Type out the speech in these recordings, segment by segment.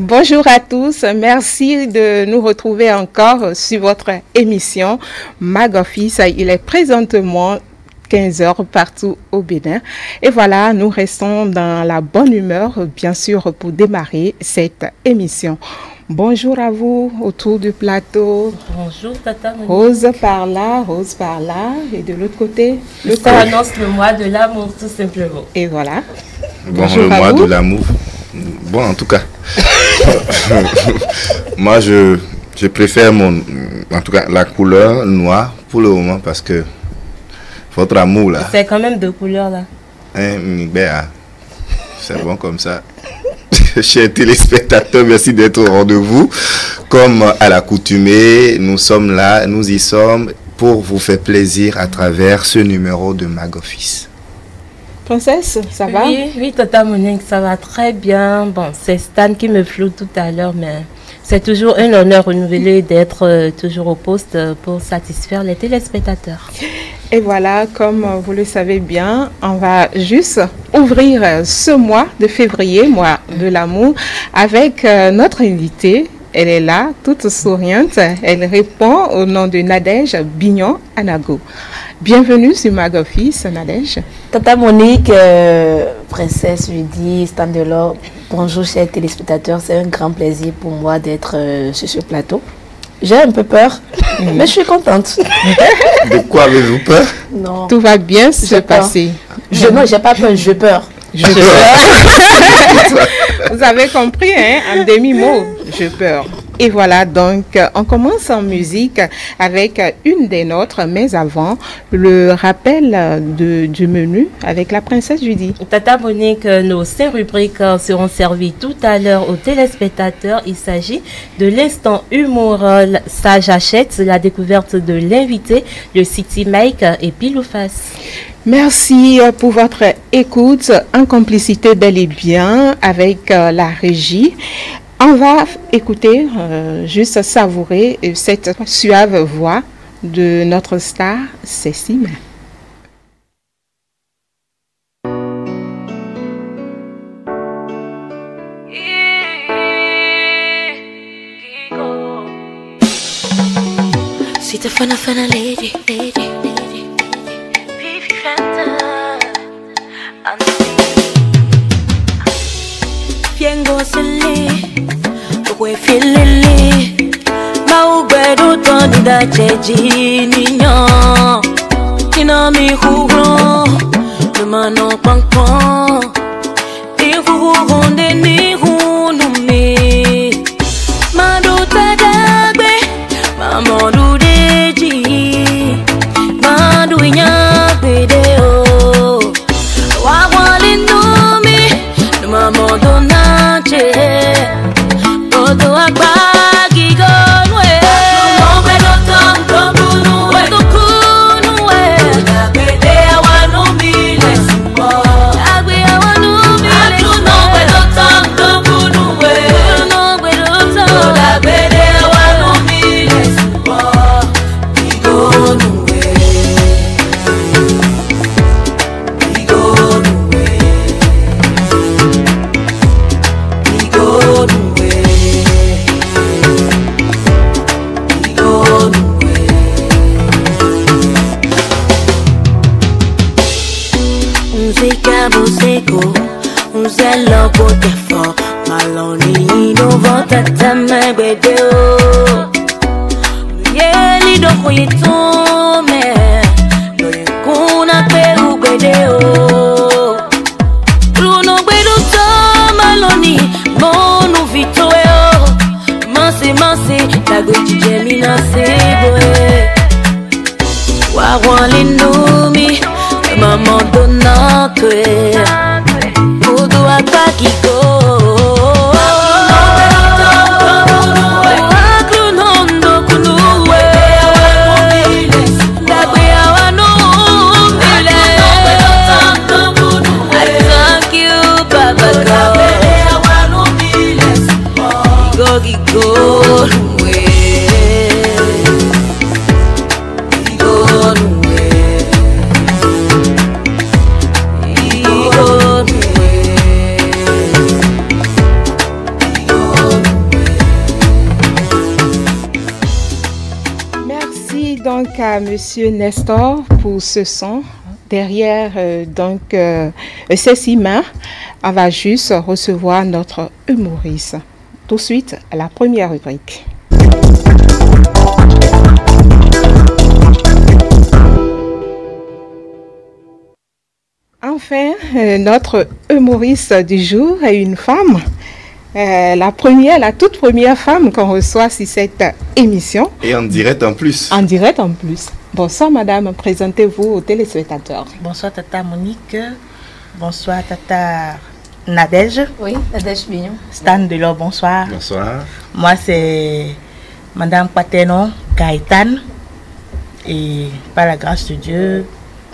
Bonjour à tous, merci de nous retrouver encore sur votre émission Mag Office. Il est présentement 15 heures partout au Bénin. Et voilà, nous restons dans la bonne humeur, bien sûr, pour démarrer cette émission. Bonjour à vous autour du plateau. Bonjour Tata Monique. Rose par là, et de l'autre côté, ça annonce le mois de l'amour tout simplement. Et voilà. Bon, le mois de l'amour. Bon, en tout cas, moi je préfère en tout cas la couleur noire pour le moment parce que votre amour là. C'est quand même deux couleurs là. C'est bon comme ça. Chers téléspectateurs, merci d'être au rendez-vous. Comme à l'accoutumée, nous sommes là, nous y sommes pour vous faire plaisir à travers ce numéro de Mag Office. Princesse, ça va? Oui, Tata Monique, ça va très bien. Bon, c'est Stan qui me floue tout à l'heure, mais c'est toujours un honneur renouvelé d'être toujours au poste pour satisfaire les téléspectateurs. Et voilà, comme vous le savez bien, on va juste ouvrir ce mois de février, mois de l'amour, avec notre invitée. Elle est là, toute souriante. Elle répond au nom de Nadège Bignon-Anago. Bienvenue sur Mag Office, Nadège. Tata Monique, Princesse Judy, Stan Delors, bonjour chers téléspectateurs. C'est un grand plaisir pour moi d'être sur ce plateau. J'ai un peu peur, mais je suis contente. De quoi avez-vous peur? Non. Tout va bien se passer. Non, j'ai pas peur, je peur. Vous avez compris, hein, un demi-mot, je peur. Et voilà, donc, on commence en musique avec une des nôtres, mais avant, le rappel du menu avec la princesse Judy. Tata Monique, nos 5 rubriques seront servies tout à l'heure aux téléspectateurs. Il s'agit de l'instant humour, ça j'achète, la découverte de l'invité, le City Mike et pile ou face. Merci pour votre écoute en complicité bel et bien avec la régie. On va écouter, juste savourer cette suave voix de notre star Cécile. Si te fana lady. Fiengo sele, kwe filele, maugbedo toni da cheji ninyo, ina mi huro, le mano pangpang, di huro de ni hunu me, madu tadagbe, mamodu deji, madu inyagbe deo, wawalinu mi, le mamodu Odo agbagi gonwe Obedo tango bunwe Odo kunwe Agbede awanu mile sumo Agbe awanu mile sumo Obedo tango bunwe Obedo tango Agbede awanu mile sumo Igonwe Uzelo potefo maloni no vota tame bedeo yeli do khuyito me do kuna pe ubedeo luno bedo to maloni monu vitoeo manse tago jemina seboe wa walinu mi mama donna que Udo akakiko Akrunondo kunuwe Dagwe awanu mile I thank you Baba God Gigo musique à Monsieur Nestor pour ce son. Derrière ces mains, on va juste recevoir notre humoriste. Tout de suite, la première rubrique. Enfin, notre humoriste du jour est une femme. La toute première femme qu'on reçoit sur cette émission. Et en direct en plus. En direct en plus. Bonsoir madame, présentez-vous aux téléspectateurs. Bonsoir tata Monique, bonsoir tata Nadège. Oui, Nadège Bignon. Stan Delors, bonsoir. Bonsoir. Moi c'est madame Patenon Gaëtan. Et par la grâce de Dieu,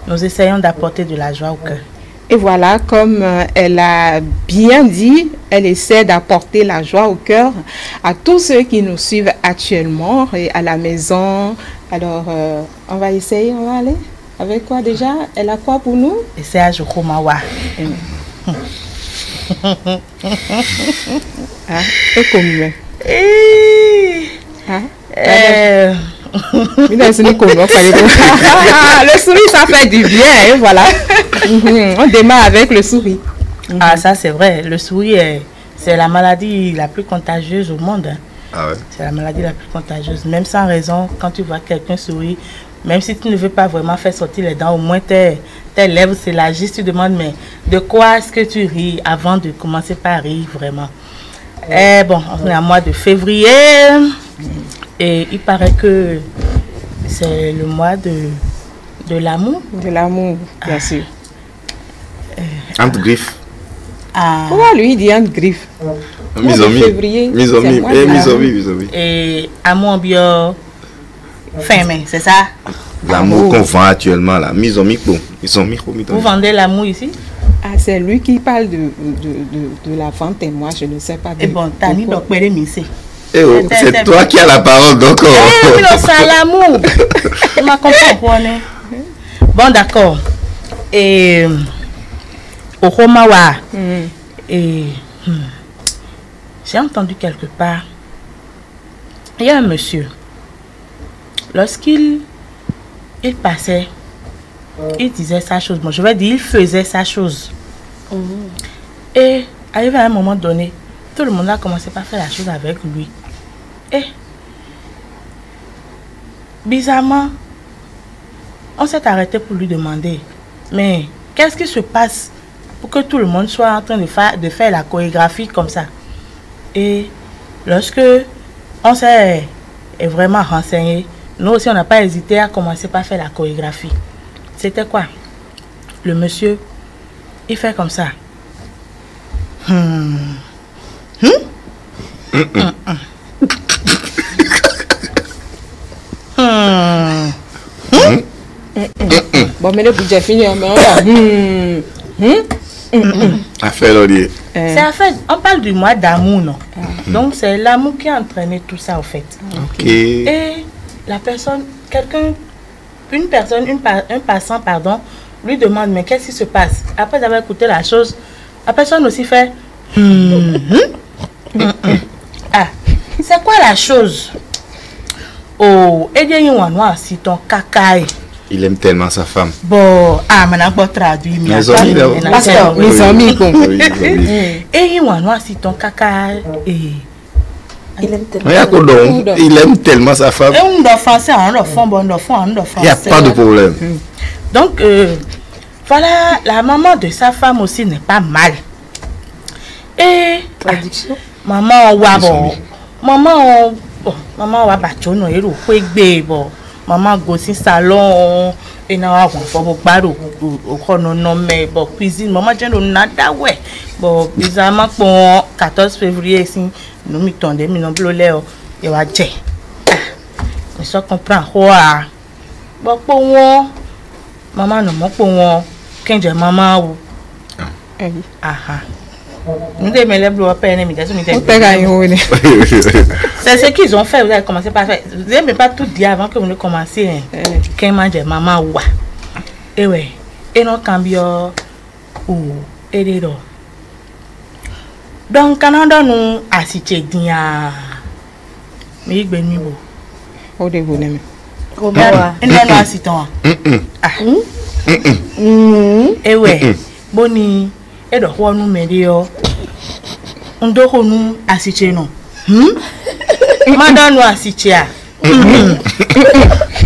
nous essayons d'apporter de la joie au cœur. Et voilà, comme elle a bien dit, elle essaie d'apporter la joie au cœur à tous ceux qui nous suivent actuellement et à la maison. Alors, on va essayer, on va aller. Avec quoi déjà? Elle a quoi pour nous? Et c'est à Jokomawa. Et combien? Le sourire, ça fait du bien, et voilà. On démarre avec le sourire. Ah, ça c'est vrai. Le sourire, c'est la maladie la plus contagieuse au monde. Ah ouais. C'est la maladie la plus contagieuse. Même sans raison, quand tu vois quelqu'un sourire, même si tu ne veux pas vraiment faire sortir les dents, au moins tes lèvres s'élargissent, tu demandes, mais de quoi est-ce que tu ris avant de commencer par rire vraiment? Bon, on est au mois de février et il paraît que c'est le mois de l'amour. De l'amour, bien sûr. Entre griffes. Pourquoi lui il dit entre griffes? Misomi. Et amour bio fin mai, c'est ça? L'amour qu'on vend actuellement là. Misomi. Vous vendez l'amour ici? Ah, c'est lui qui parle de la vente et moi je ne sais pas. Et bon, Tani donc c'est toi qui as la parole donc. Oui, c'est l'amour. On m'a compris. Bon, d'accord. Et au Romawa, et j'ai entendu quelque part, il y a un monsieur, lorsqu'il passait, il disait sa chose. Bon, je vais dire, il faisait sa chose. Et arrivé à un moment donné, tout le monde a commencé par faire la chose avec lui. Et bizarrement, on s'est arrêté pour lui demander, mais qu'est-ce qui se passe pour que tout le monde soit en train de faire la chorégraphie comme ça? Et lorsque on s'est vraiment renseigné, nous aussi on n'a pas hésité à commencer par faire la chorégraphie. C'était quoi? Le monsieur, il fait comme ça. Bon, mais le budget fini, on parle du mois d'amour, non? Donc c'est l'amour qui a entraîné tout ça, en fait. Et la personne, un passant, pardon, lui demande, mais qu'est-ce qui se passe? Après avoir écouté la chose, la personne aussi fait Ah, c'est quoi la chose? Oh, et bien, si ton cacaille. Il aime tellement sa femme. Bon, maintenant, je vais traduire. Mes amis, Et il si ton cacaille. Il aime tellement sa femme. Et on doit français, on doit français. Il n'y a pas de problème. Donc, voilà, la maman de sa femme aussi n'est pas mal. Et maman wa bachono ero kwegbe bo maman go si salon et na wa fo gbaro o kono no me bo cuisine maman je no nada we bo bizarrement pour 14 février si nous mi tonde mi no blole o e wa je me so comprend quoi bo po won maman no mo po won kenje maman wo aha. C'est ce qu'ils ont fait, vous avez commencé par faire. Vous n'avez même pas tout dit avant que vous ne commenciez. Quand mange maman ou et ouais, et non cambio ou et des dos. Donc Canada nous assiste dia. Mais il ben mibo. Au début même. assistant. Eh ouais, boni, et de quoi nous medio. On doit nous assister non. Madame nous assister.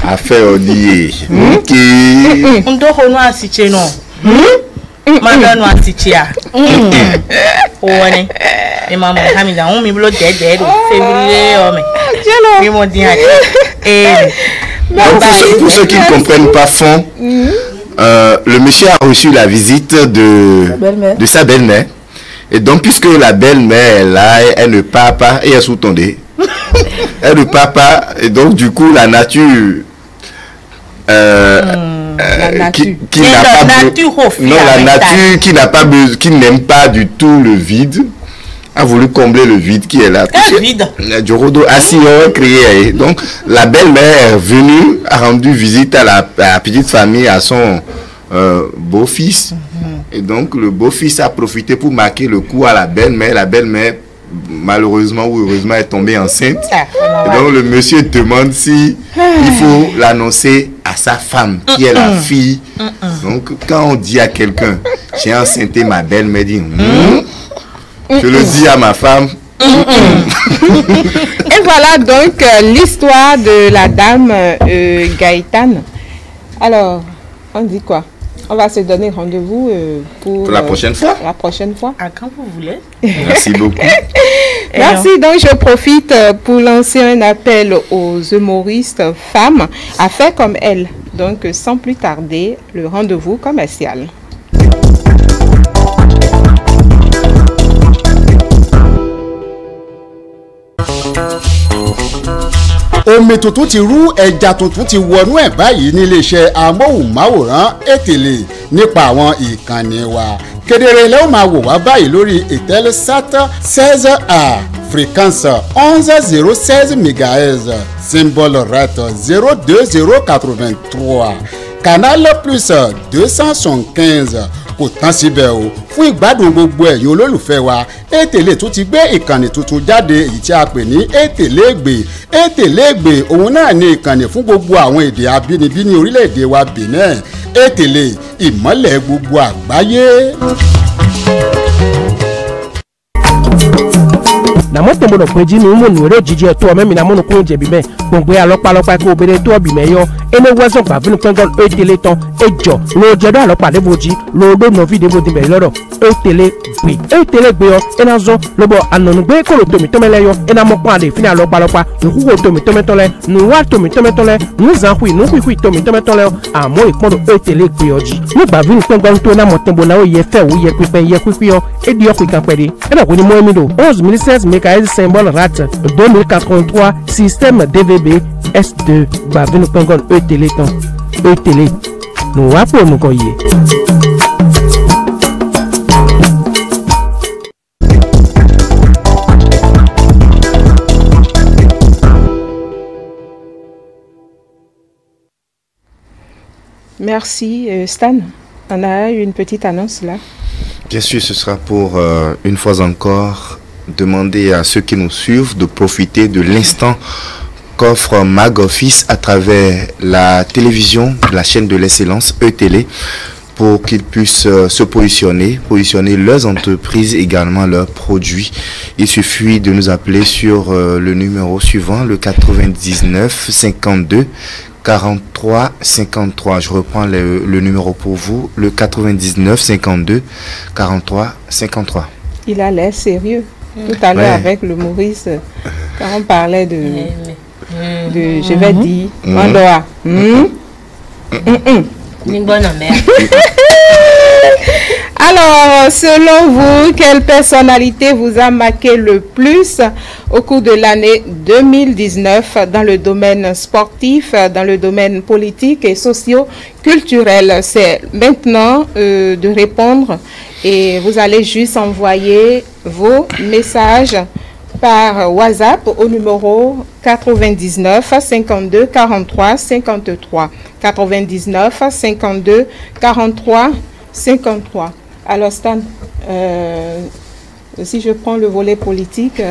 Affaire odié. Ok. On doit nous assister non. Madame nous assister. Oh ouais. Et maman, Hamida, on me bloque dead, février, mais. Ils m'ont dit. Pour ceux qui ne comprennent pas fond, le monsieur a reçu la visite de sa belle-mère. Et donc, puisque la belle-mère est là, elle ne part pas, et elle est sous-tendée. Elle ne part pas, et donc, du coup, la nature. Qui n'a pas qui n'aime pas du tout le vide, a voulu combler le vide qui est là. Du rodo assis créé. Donc la belle-mère est venue, a rendu visite à la petite famille, à son beau-fils. Et donc le beau-fils a profité pour marquer le coup à la belle-mère. La belle-mère, malheureusement ou heureusement, est tombée enceinte. Et donc le monsieur demande si il faut l'annoncer à sa femme, qui est la fille. Donc quand on dit à quelqu'un, j'ai enceinté ma belle-mère, dit je le dis à ma femme. Et voilà donc l'histoire de la dame Gaëtane. Alors, on dit quoi? On va se donner rendez-vous pour la prochaine fois. La prochaine fois. À quand vous voulez. Merci beaucoup. Merci. Donc, je profite pour lancer un appel aux humoristes femmes à faire comme elles. Donc, sans plus tarder, le rendez-vous commercial. Omi tuntun ti rú ẹja tuntun ti wọnú ẹ̀ báyìí ní iléeṣẹ́ amóhùnmáwòrán Ètèlè nípa àwọn ìkànnì wa. Kedere lẹ́ ó máa wò wá báyìí lórí Eutelsat 16A fréquence 1106 MHz symbole RAT 02083 Canal Plus 275. Kò tán síbẹ̀ o, fún ìgbádùn gbogbo ẹ̀yin olólùfẹ́ wa, Ètèlè tún ti gbé ìkànnì tuntun jáde èyí tí a pè ní Ètèlégbè. Ètèlégbè òun náà ni ìkànnì fún gbogbo àwọn èdè abínibí ní orílẹ̀-èdè wa Benin. Ètèlè, ìmọ́lẹ̀ gbogbo àgbáyé. Namo tembo no kweji ni umu ni ro jiji to me mi namo no kunje bi me gbogbo alopa ko bere to bi me yo ene weso gba finu kangan Ètèlè ton ejo lo jedo alopa de boji lo do no video bo be loro Ètèlè gbe yo ena zo lobo anonu gbe ko lo to mi to mele yo ena mo pa de fini alopa nku ko to mi to metole nu wa to mi to metole nu zan hu nu hu to mi to metole amo ipon do Ètèlè gbe oji ni gba finu kangan to na mo tembo na o ye fe wo ye pipe yo edi yo kan pede ena ko ni mo mi do 11 MHz symbole RAT 2083 système DVB S2 Bavino Pengon Ètèlè ton Ètèlè nous va pour nous coyer. Merci Stan. On a une petite annonce là. Bien sûr, ce sera pour une fois encore demander à ceux qui nous suivent de profiter de l'instant qu'offre Mag Office à travers la télévision, la chaîne de l'excellence Ètèlè, pour qu'ils puissent se positionner leurs entreprises, également leurs produits. Il suffit de nous appeler sur le numéro suivant, le 99 52 43 53. Je reprends le numéro pour vous, le 99 52 43 53. Il a l'air sérieux. Tout à l'heure avec le Maurice, quand on parlait de je vais dire, Mandoa. Alors, selon vous, quelle personnalité vous a marqué le plus au cours de l'année 2019 dans le domaine sportif, dans le domaine politique et socio-culturel? C'est maintenant de répondre et vous allez juste envoyer vos messages par WhatsApp au numéro 99 52 43 53 99 52 43 53. Alors Stan, si je prends le volet politique,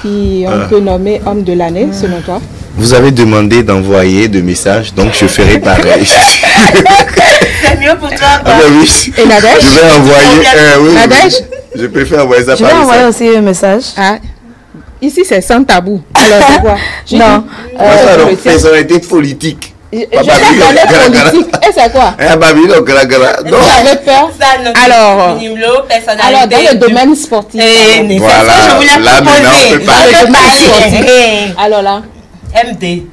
qui on peut nommer homme de l'année selon toi? Vous avez demandé d'envoyer des messages, donc je ferai pareil. C'est mieux pour toi. Ah ben oui. Et Nadège? Je vais envoyer oui, Nadège? Je préfère envoyer ça Je par vais envoyer message. aussi un message. Ah, ici, c'est sans tabou. Alors, c'est quoi? Non. Alors, je sais. personnalité politique. Je vais parler politique. Et c'est quoi? Ah, Babylone, gara. Non. Vous avez peur? Alors, alors, dans le domaine sportif. Voilà, là maintenant on peut parler. Alors là, MD.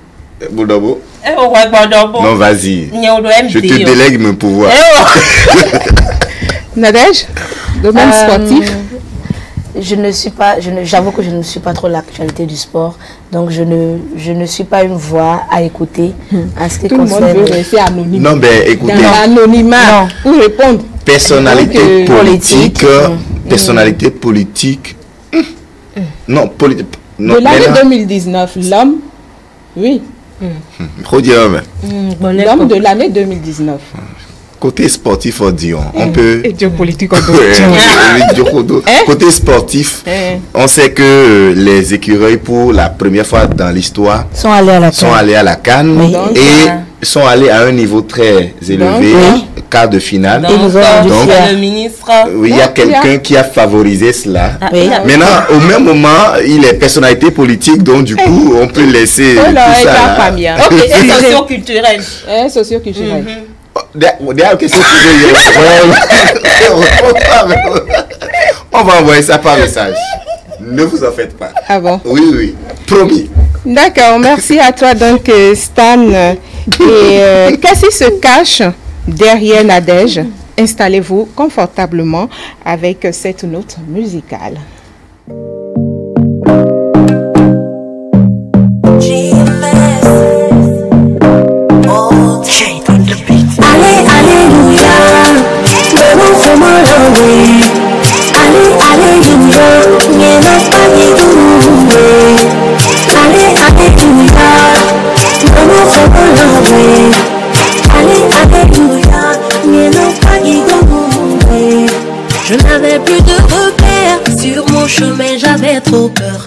Boudabo. Non, Non, vas-y. Je te délègue mon pouvoir. Nadège, domaine sportif. Je ne suis pas, j'avoue que je ne suis pas trop l'actualité du sport, donc je ne suis pas une voix à écouter en ce qui Tout le monde concerne. veut rester anonyme. Non, ben écoutez, Dans l'anonymat, pour répondre. personnalité Donc, politique, personnalité politique. Non, politique. De l'année 2019, l'homme, oui, l'homme de l'année 2019. Côté sportif, on peut. Et géopolitique, Côté sportif, on sait que les écureuils, pour la première fois dans l'histoire, Sont allés à la CAN. et Oui. sont allés à un niveau très élevé, quart de finale. Et nous avons Donc, le ministre. oui, il y a quelqu'un qui a favorisé cela. Oui. Maintenant, au même moment, il est personnalité politique, donc du coup, on peut laisser tout ça là. Ok, et socio-culturel. Socio-culturel. Derrière, qu'est-ce que tu veux On va envoyer ça par message. Ne vous en faites pas. Ah bon? Oui, promis. D'accord, merci à toi donc Stan. Et qu'est-ce qui se cache derrière Nadège? Installez-vous confortablement avec cette note musicale. Je n'avais plus de repères, sur mon chemin j'avais trop peur.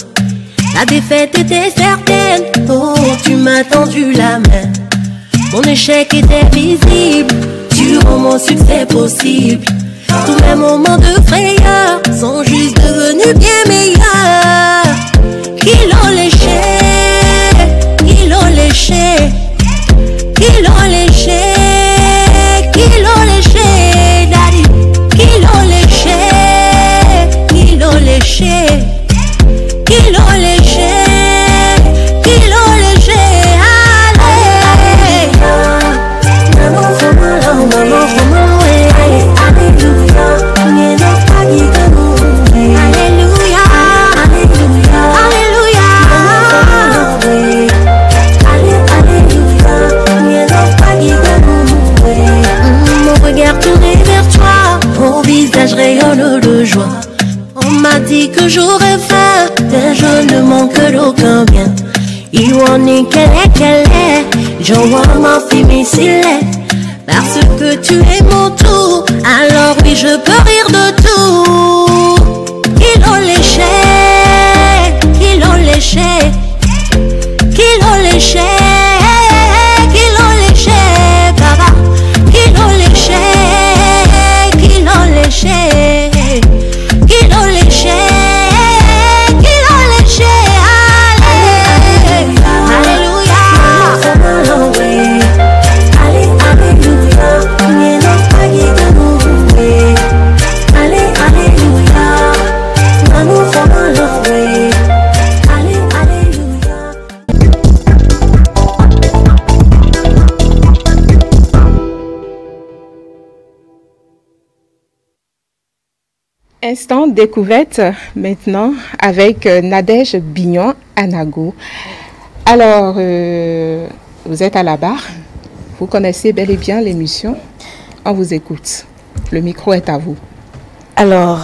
La défaite était certaine, oh tu m'as tendu la main. Mon échec était visible, tu rends mon succès possible. Tous mes moments de frayeur sont juste devenus bien meilleurs. Ils l'ont léché, ils l'ont léché, ils l'ont léché, ils l'ont léché, daddy. Ils l'ont léché, ils l'ont léché, ils l'ont léché, ils l'ont léché. Allez, maman, maman, maman, maman, alléluia, mon regard tourné vers toi, mon visage rayonne de joie. On m'a dit que j'aurais faim, mais je ne manque d'aucun bien. Iwani qu'elle est, je vois ma fille missile. Parce que tu es mon tout, alors oui je peux rire de tout. Ils l'ont léché, ils l'ont léché, ils l'ont léché, ils l'ont léché, papa. Ils l'ont léché, ils l'ont léché, ils l'ont léché, ils l'ont léché. Alléluia, Instant découverte maintenant avec Nadège Bignon-Anago. Alors, vous êtes à la barre, vous connaissez bel et bien l'émission, on vous écoute. Le micro est à vous. Alors,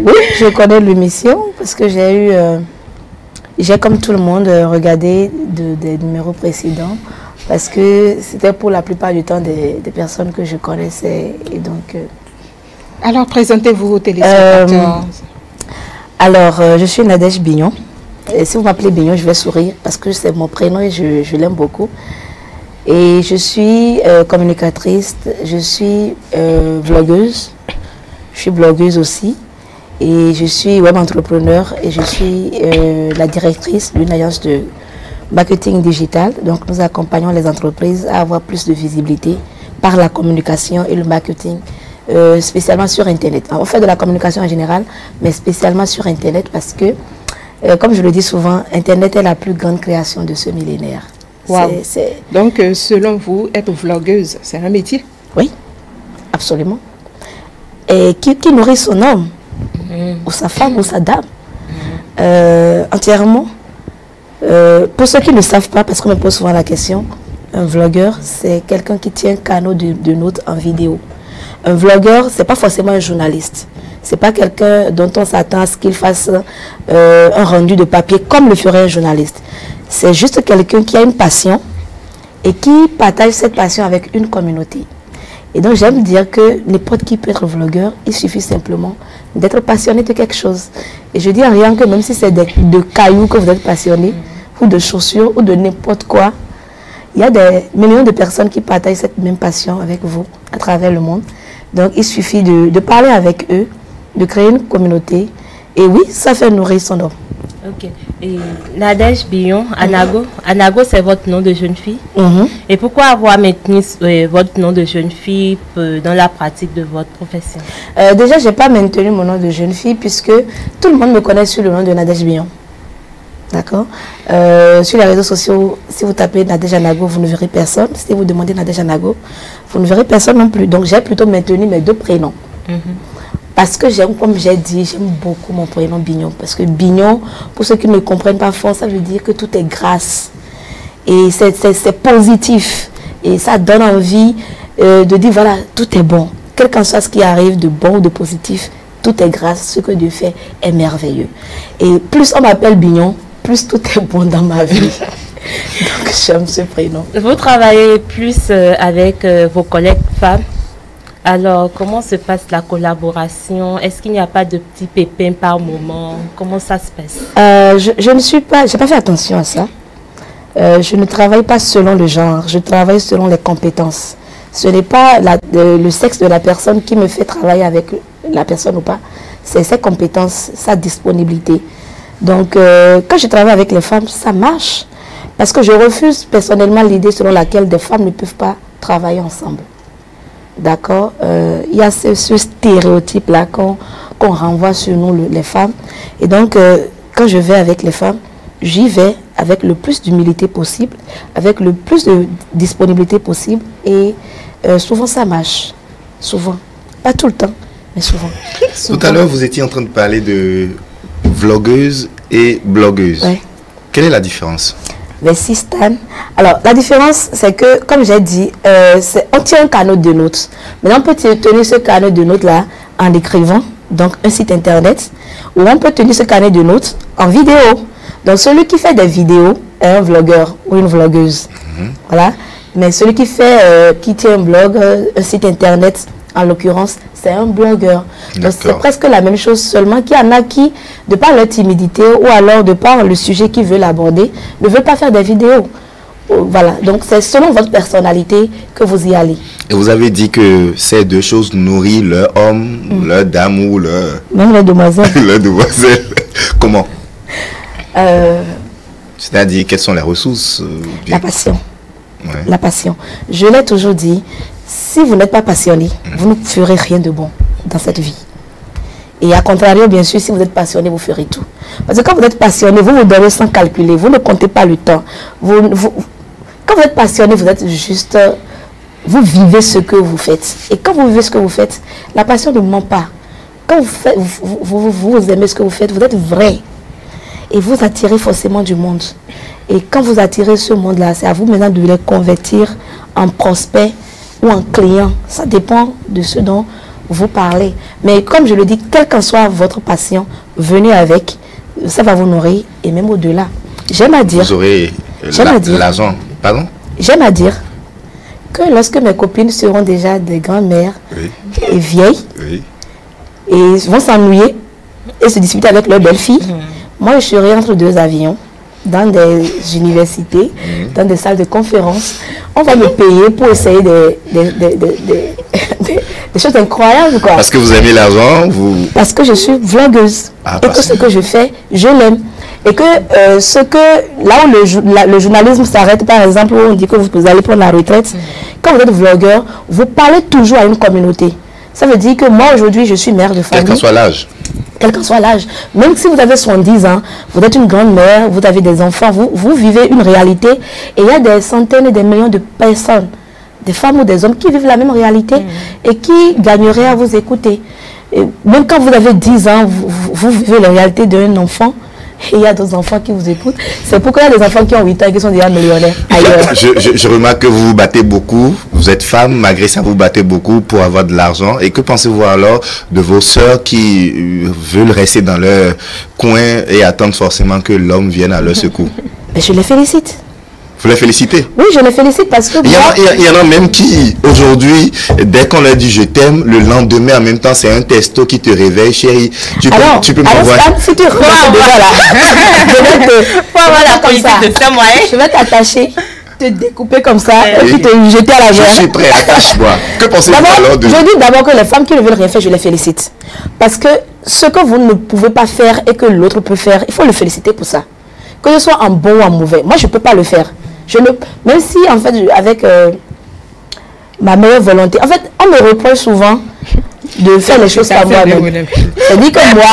oui, je connais l'émission parce que j'ai comme tout le monde regardé des numéros précédents parce que c'était pour la plupart du temps des personnes que je connaissais et donc... Alors, présentez-vous aux téléspectateurs. Alors, je suis Nadège Bignon. Et si vous m'appelez Bignon, je vais sourire parce que c'est mon prénom et je l'aime beaucoup. Et je suis communicatrice, je suis vlogueuse, je suis blogueuse aussi. Et je suis web entrepreneur et je suis la directrice d'une agence de marketing digital. Donc nous accompagnons les entreprises à avoir plus de visibilité par la communication et le marketing, spécialement sur Internet. On fait de la communication en général, mais spécialement sur Internet parce que, comme je le dis souvent, Internet est la plus grande création de ce millénaire. Wow. Donc, selon vous, être vlogueuse, c'est un métier? Oui, absolument. Et qui nourrit son homme, ou sa femme, ou sa dame, entièrement. Pour ceux qui ne savent pas, parce qu'on me pose souvent la question, un vlogueur, c'est quelqu'un qui tient un canal de notes en vidéo. Un vlogueur, c'est pas forcément un journaliste. C'est pas quelqu'un dont on s'attend à ce qu'il fasse un rendu de papier comme le ferait un journaliste. C'est juste quelqu'un qui a une passion et qui partage cette passion avec une communauté. Et donc j'aime dire que n'importe qui peut être vlogueur, il suffit simplement d'être passionné de quelque chose. Et je dis en rien que même si c'est de cailloux que vous êtes passionné, ou de chaussures, ou de n'importe quoi, il y a des millions de personnes qui partagent cette même passion avec vous à travers le monde. Donc il suffit de parler avec eux, de créer une communauté. Et oui, ça fait nourrir son homme. Ok. Et Nadège Bignon, Anago. Anago, c'est votre nom de jeune fille. Et pourquoi avoir maintenu votre nom de jeune fille dans la pratique de votre profession? Déjà, je n'ai pas maintenu mon nom de jeune fille puisque tout le monde me connaît sous le nom de Nadège Bignon. D'accord. Sur les réseaux sociaux, si vous tapez Nadège Anago, vous ne verrez personne. Si vous demandez Nadège Anago, vous ne verrez personne non plus. Donc, j'ai plutôt maintenu mes deux prénoms. Parce que j'aime, comme j'ai dit, j'aime beaucoup mon prénom Bignon. Parce que Bignon, pour ceux qui ne comprennent pas fort, ça veut dire que tout est grâce. Et c'est positif. Et ça donne envie de dire, voilà, tout est bon. Quel qu'en soit ce qui arrive de bon ou de positif, tout est grâce. Ce que Dieu fait est merveilleux. Et plus on m'appelle Bignon, plus tout est bon dans ma vie. Donc j'aime ce prénom. Vous travaillez plus avec vos collègues femmes. Alors, comment se passe la collaboration? Est-ce qu'il n'y a pas de petits pépins par moment? Comment ça se passe? Je ne suis pas, j'ai pas fait attention à ça. Je ne travaille pas selon le genre, je travaille selon les compétences. Ce n'est pas le sexe de la personne qui me fait travailler avec la personne ou pas. C'est ses compétences, sa disponibilité. Donc, quand je travaille avec les femmes, ça marche. Parce que je refuse personnellement l'idée selon laquelle des femmes ne peuvent pas travailler ensemble. D'accord, il y a ce stéréotype-là qu'on renvoie sur nous, les femmes. Et donc, quand je vais avec les femmes, j'y vais avec le plus d'humilité possible, avec le plus de disponibilité possible. Et souvent, ça marche. Souvent. Pas tout le temps, mais souvent. Tout à l'heure, vous étiez en train de parler de vlogueuse et blogueuse. Ouais. Quelle est la différence? Merci Stan. Alors, la différence, c'est que, comme j'ai dit, on tient un canal de notes. Maintenant, on peut tenir ce canal de notes-là en écrivant, donc un site internet, ou on peut tenir ce canal de notes en vidéo. Donc, celui qui fait des vidéos est un vlogueur ou une vlogueuse. Voilà. Mais celui qui tient un blog, un site internet, en l'occurrence, c'est un blogueur. Donc, c'est presque la même chose, seulement qu'il y en a qui, de par leur timidité ou alors de par le sujet qu'ils veulent aborder, ne veulent pas faire des vidéos. Voilà. Donc, c'est selon votre personnalité que vous y allez. Et vous avez dit que ces deux choses nourrissent leur homme, leur dame ou leur... Même leur demoiselle. leur demoiselle. Comment? C'est-à-dire, quelles sont les ressources? La passion. Ouais. La passion. Je l'ai toujours dit, si vous n'êtes pas passionné, vous ne ferez rien de bon dans cette vie. Et à contrario, bien sûr, si vous êtes passionné, vous ferez tout. Parce que quand vous êtes passionné, vous vous donnez sans calculer, vous ne comptez pas le temps. Quand vous êtes passionné, vous êtes juste... Vous vivez ce que vous faites. Et quand vous vivez ce que vous faites, la passion ne ment pas. Quand vous aimez ce que vous faites, vous êtes vrai. Et vous attirez forcément du monde. Et quand vous attirez ce monde-là, c'est à vous maintenant de les convertir en prospects ou en clients. Ça dépend de ce dont vous parlez. Mais comme je le dis, quelle qu'en soit votre passion, venez avec. Ça va vous nourrir et même au-delà. J'aime à dire... Vous aurez l'argent. Pardon? J'aime à dire que lorsque mes copines seront déjà des grands-mères et vieilles et vont s'ennuyer et se disputer avec leurs belles-filles, Moi, je serai entre deux avions, dans des universités, dans des salles de conférence. On va me payer pour essayer des choses incroyables, quoi. Parce que vous aimez l'argent, vous... Parce que je suis vlogueuse. Et que ce que je fais, je l'aime. Et que là où le journalisme s'arrête, par exemple, où on dit que vous allez prendre la retraite, quand vous êtes vlogueur, vous parlez toujours à une communauté. Ça veut dire que moi, aujourd'hui, je suis mère de famille. Quel qu'en soit l'âge. Quel qu'en soit l'âge. Même si vous avez 70 ans, vous êtes une grande mère, vous avez des enfants, vous vivez une réalité. Et il y a des centaines et des millions de personnes, des femmes ou des hommes qui vivent la même réalité et qui gagneraient à vous écouter. Et même quand vous avez 10 ans, vous vivez la réalité d'un enfant. Et il y a d'autres enfants qui vous écoutent. C'est pourquoi il y a des enfants qui ont 8 ans et qui sont déjà millionnaires ailleurs. Je remarque que vous vous battez beaucoup. Vous êtes femme, malgré ça vous battez beaucoup pour avoir de l'argent. Et que pensez-vous alors de vos sœurs qui veulent rester dans leur coin et attendre forcément que l'homme vienne à leur secours? Mais je les félicite. Vous les félicitez? Oui, je les félicite parce que... Il y en a même qui, aujourd'hui, dès qu'on leur dit je t'aime, le lendemain, en même temps, c'est un texto qui te réveille, chérie. Tu peux m'envoyer... Si tu rentres déjà là, je vais t'attacher, te découper comme ça, et puis te jeter à la mer. Je suis prêt, attache-moi. Que pensez-vous alors de... Je dis d'abord que les femmes qui ne veulent rien faire, je les félicite. Parce que ce que vous ne pouvez pas faire et que l'autre peut faire, il faut le féliciter pour ça. Que ce soit en bon ou en mauvais. Moi, je ne peux pas le faire. Même si, en fait, avec ma meilleure volonté, en fait, on me reproche souvent de faire les choses par moi-même. C'est-à-dire que moi,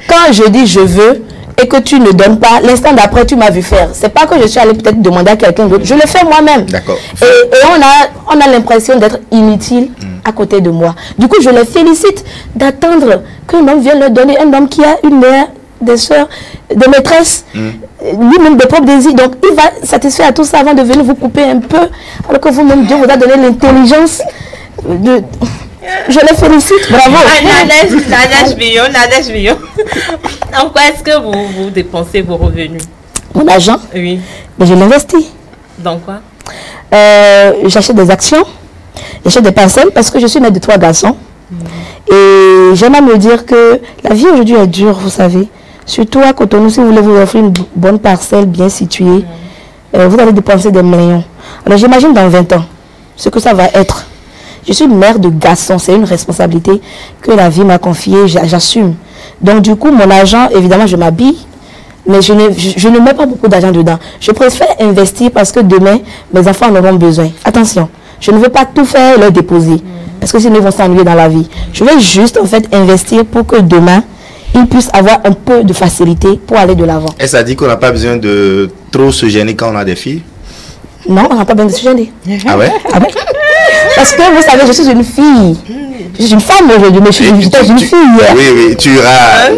quand je dis je veux et que tu ne donnes pas, l'instant d'après, tu m'as vu faire. C'est pas que je suis allée peut-être demander à quelqu'un d'autre. Je le fais moi-même. D'accord. Et on a l'impression d'être inutile à côté de moi. Du coup, je les félicite d'attendre qu'un homme vienne leur donner, un homme qui a une mère, des soeurs, des maîtresses, lui-même des propres désirs. Donc, il va satisfaire à tout ça avant de venir vous couper un peu, alors que vous-même, Dieu vous a donné l'intelligence de... Je les félicite, bravo. Nadège Villon. En quoi est-ce que vous dépensez vos revenus? Mon argent? Oui. Mais je l'investis. Dans quoi? J'achète des actions, j'achète des parcelles parce que je suis mère de 3 garçons. Et j'aime à me dire que la vie aujourd'hui est dure, vous savez. Surtout à Cotonou, si vous voulez vous offrir une bonne parcelle bien située, vous allez dépenser des millions. Alors j'imagine dans 20 ans ce que ça va être. Je suis mère de garçons, c'est une responsabilité que la vie m'a confiée, j'assume. Donc du coup, mon argent, évidemment, je m'habille, mais je ne mets pas beaucoup d'argent dedans. Je préfère investir parce que demain, mes enfants en auront besoin. Attention, je ne veux pas tout faire et leur déposer, parce que sinon ils vont s'ennuyer dans la vie. Je vais juste en fait investir pour que demain, ils puissent avoir un peu de facilité pour aller de l'avant. Et ça dit qu'on n'a pas besoin de trop se gêner quand on a des filles? Non, on n'a pas besoin de se gêner. Ah ouais? Ah ouais? Parce que vous savez, je suis une fille. Je suis une femme aujourd'hui, mais j'étais une fille hier. Oui, tu iras...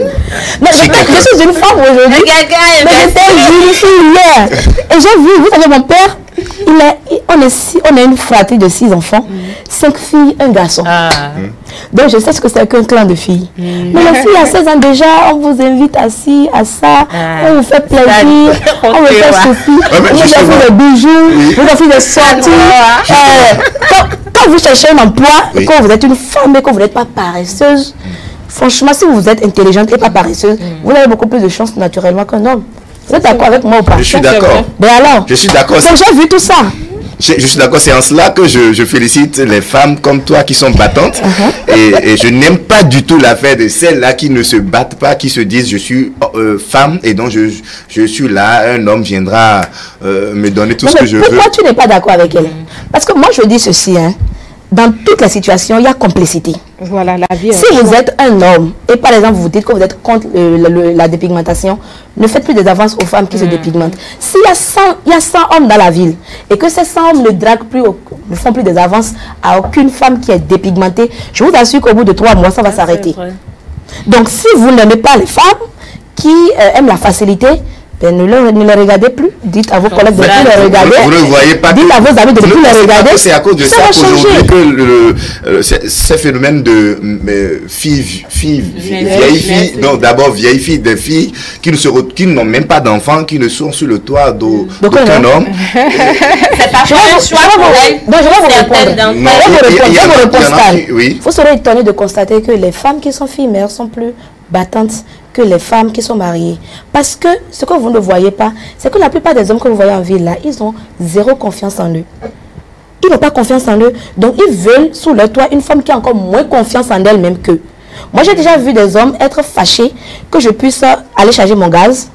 Non, je suis une femme aujourd'hui, mais j'étais une fille hier. Et j'ai vu, vous savez, mon père, on est une fratrie de 6 enfants, 5 filles, 1 garçon. Donc je sais ce que c'est qu'un clan de filles. Mais les filles à 16 ans déjà, on vous invite à ci, à ça, on vous fait plaisir, on vous fait ceci, on vous offre des bijoux, vous offre des sorties. Quand vous cherchez un emploi, quand vous êtes une femme et que vous n'êtes pas paresseuse, franchement, si vous êtes intelligente et pas paresseuse, vous avez beaucoup plus de chance naturellement qu'un homme. Vous êtes d'accord avec moi ou pas? Je suis d'accord. Mais alors, je suis d'accord. Donc j'ai vu tout ça. Je suis d'accord, c'est en cela que je félicite les femmes comme toi qui sont battantes. Et je n'aime pas du tout l'affaire de celles-là qui ne se battent pas, qui se disent je suis femme et donc je suis là, un homme viendra me donner tout ce que je veux. Pourquoi tu n'es pas d'accord avec elle? Parce que moi je dis ceci, dans toutes les situations, il y a complicité. Voilà, la vie. Si vous êtes un homme, et par exemple vous dites que vous êtes contre la dépigmentation, ne faites plus des avances aux femmes qui se dépigmentent. S'il y a 100 hommes dans la ville, et que ces 100 hommes ne font plus des avances à aucune femme qui est dépigmentée, je vous assure qu'au bout de 3 mois, ça va s'arrêter. Donc si vous n'aimez pas les femmes qui aiment la facilité, ben, ne les regardez plus. Dites à vos collègues de ne plus les regarder. Vous ne voyez pas. Dites à vos amis de ne plus les regarder. C'est à cause de ça qu'aujourd'hui que ces phénomènes de vieilles filles, donc d'abord vieilles filles, des filles qui n'ont même pas d'enfants, qui ne sont sur le toit d'aucun homme. C'est pas un choix pour elles. Donc je vais vous répondre. Il Vous serez étonné de constater que les femmes qui sont filles mères sont plus battantes que les femmes qui sont mariées. Parce que ce que vous ne voyez pas, c'est que la plupart des hommes que vous voyez en ville là, ils ont zéro confiance en eux. Ils n'ont pas confiance en eux. Donc ils veulent sous leur toit une femme qui a encore moins confiance en elle-même qu'eux. Moi j'ai déjà vu des hommes être fâchés que je puisse aller charger mon gaz,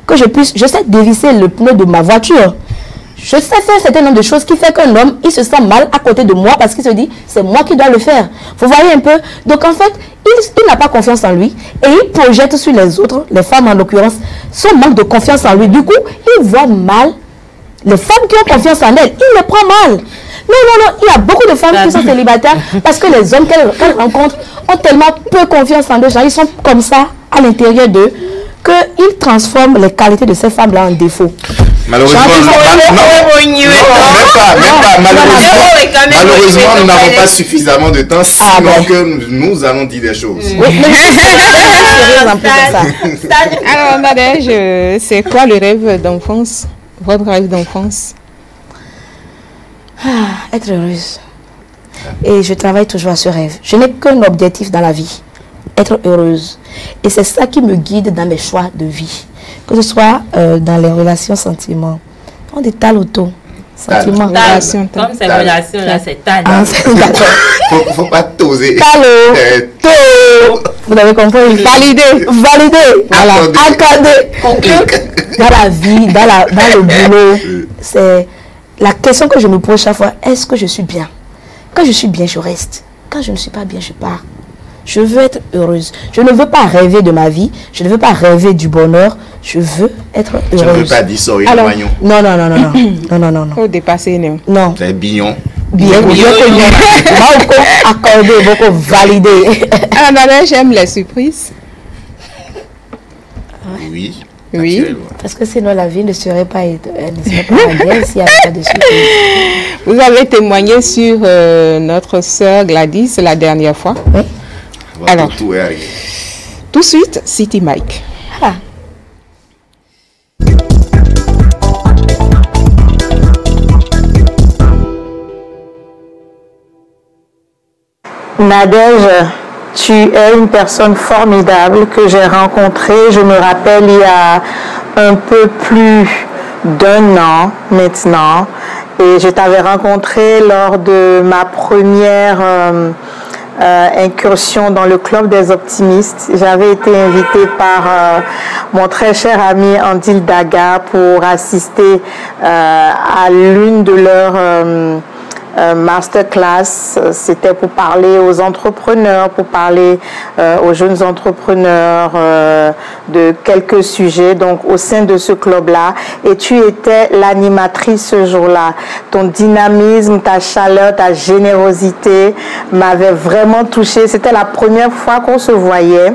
que je sais dévisser le pneu de ma voiture. Je sais faire un certain nombre de choses qui fait qu'un homme, il se sent mal à côté de moi parce qu'il se dit, c'est moi qui dois le faire. Vous voyez un peu? Donc en fait, il n'a pas confiance en lui et il projette sur les autres, les femmes en l'occurrence, son manque de confiance en lui. Du coup, il voit mal les femmes qui ont confiance en elle. Il les prend mal. Non, il y a beaucoup de femmes qui sont célibataires parce que les hommes qu'elles rencontrent ont tellement peu confiance en eux. Genre, ils sont comme ça à l'intérieur d'eux qu'ils transforment les qualités de ces femmes-là en défauts. Malheureusement, malheureusement, nous n'avons pas suffisamment de temps, sinon que nous allons dire des choses. Oui, alors, Nadège, c'est quoi le rêve d'enfance? Votre rêve d'enfance? Être heureuse. Et je travaille toujours à ce rêve. Je n'ai qu'un objectif dans la vie, être heureuse. Et c'est ça qui me guide dans mes choix de vie. Que ce soit dans les relations sentiments. On dit tal ou tôt. Sentiments, relations. Comme ces relations-là, c'est tal. Faut pas t'oser. Tal ou tôt. Vous avez compris? Valider. Voilà. Accorder. Dans la vie, dans le boulot, c'est la question que je me pose chaque fois. Est-ce que je suis bien? Quand je suis bien, je reste. Quand je ne suis pas bien, je pars. Je veux être heureuse. Je ne veux pas rêver de ma vie. Je ne veux pas rêver du bonheur. Je veux être heureuse. Je ne veux pas dire sorry, alors, non. Faut dépasser, non. Non. C'est billon. Bien connu. Beaucoup accordé, beaucoup validé. Alors, Nadège, j'aime les surprises. Oui. Oui. Parce que sinon la vie ne serait pas belle s'il n'y avait pas de surprise. Vous avez témoigné sur notre sœur Gladys la dernière fois. Oui. Alors, tout est arrivé. Tout de suite, City Mike. Ah. Nadège, tu es une personne formidable que j'ai rencontrée, je me rappelle, il y a un peu plus d'1 an maintenant. Et je t'avais rencontrée lors de ma première incursion dans le club des optimistes. J'avais été invitée par mon très cher ami Andil Daga pour assister à l'une de leurs masterclass. C'était pour parler aux entrepreneurs, pour parler aux jeunes entrepreneurs de quelques sujets, donc au sein de ce club-là. Et tu étais l'animatrice ce jour-là. Ton dynamisme, ta chaleur, ta générosité m'avait vraiment touchée. C'était la première fois qu'on se voyait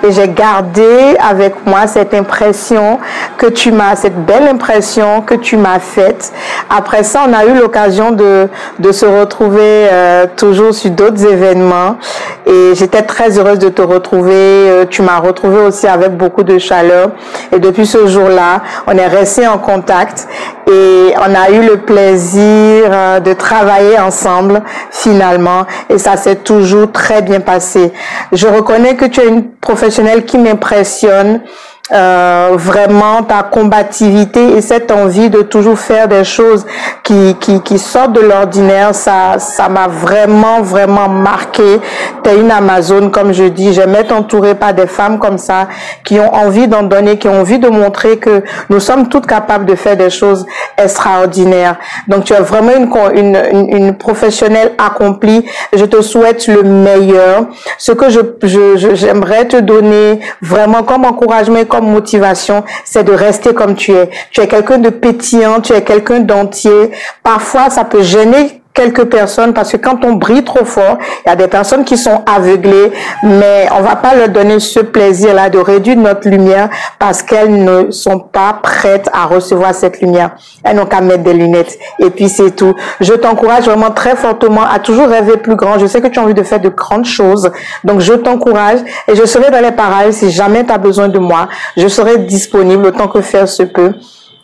et j'ai gardé avec moi cette impression que tu m'as, cette belle impression que tu m'as faite. Après ça, on a eu l'occasion de se retrouver toujours sur d'autres événements et j'étais très heureuse de te retrouver. Tu m'as retrouvée aussi avec beaucoup de chaleur et depuis ce jour-là, on est resté en contact et on a eu le plaisir de travailler ensemble finalement et ça s'est toujours très bien passé. Je reconnais que tu es une professionnelle qui m'impressionne. Vraiment ta combativité et cette envie de toujours faire des choses qui sortent de l'ordinaire, ça m'a vraiment marqué. T'es une Amazone, comme je dis. J'aime être entourée par des femmes comme ça qui ont envie d'en donner, qui ont envie de montrer que nous sommes toutes capables de faire des choses extraordinaires. Donc tu es vraiment une professionnelle accomplie. Je te souhaite le meilleur. Ce que j'aimerais te donner vraiment comme encouragement, comme motivation, c'est de rester comme tu es. Tu es quelqu'un de pétillant, tu es quelqu'un d'entier. Parfois, ça peut gêner quelques personnes parce que quand on brille trop fort, il y a des personnes qui sont aveuglées, mais on va pas leur donner ce plaisir-là de réduire notre lumière parce qu'elles ne sont pas prêtes à recevoir cette lumière. Elles n'ont qu'à mettre des lunettes et puis c'est tout. Je t'encourage vraiment très fortement à toujours rêver plus grand. Je sais que tu as envie de faire de grandes choses, donc je t'encourage et je serai dans les parages si jamais tu as besoin de moi. Je serai disponible autant que faire se peut.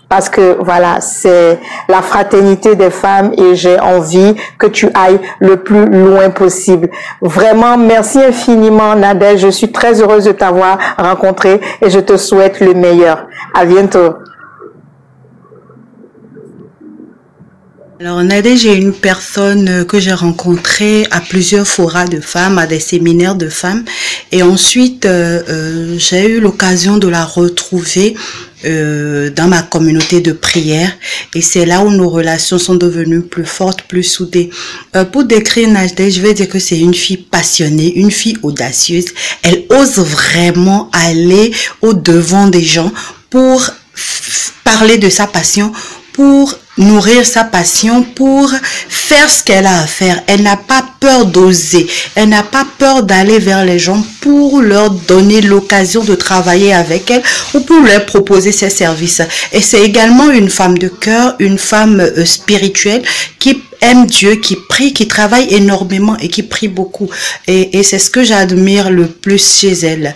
parce que voilà, c'est la fraternité des femmes et j'ai envie que tu ailles le plus loin possible. Vraiment, merci infiniment Nadège, je suis très heureuse de t'avoir rencontré et je te souhaite le meilleur. À bientôt. Alors Nadège est une personne que j'ai rencontrée à plusieurs forats de femmes, à des séminaires de femmes, et ensuite j'ai eu l'occasion de la retrouver dans ma communauté de prière, et c'est là où nos relations sont devenues plus fortes, plus soudées. Pour décrire Nadège, je vais dire que c'est une fille passionnée, une fille audacieuse. Elle ose vraiment aller au devant des gens pour parler de sa passion, pour nourrir sa passion, pour faire ce qu'elle a à faire. Elle n'a pas peur d'oser, elle n'a pas peur d'aller vers les gens pour leur donner l'occasion de travailler avec elle ou pour leur proposer ses services. Et c'est également une femme de cœur, une femme spirituelle qui aime Dieu, qui prie, qui travaille énormément et qui prie beaucoup. Et c'est ce que j'admire le plus chez elle.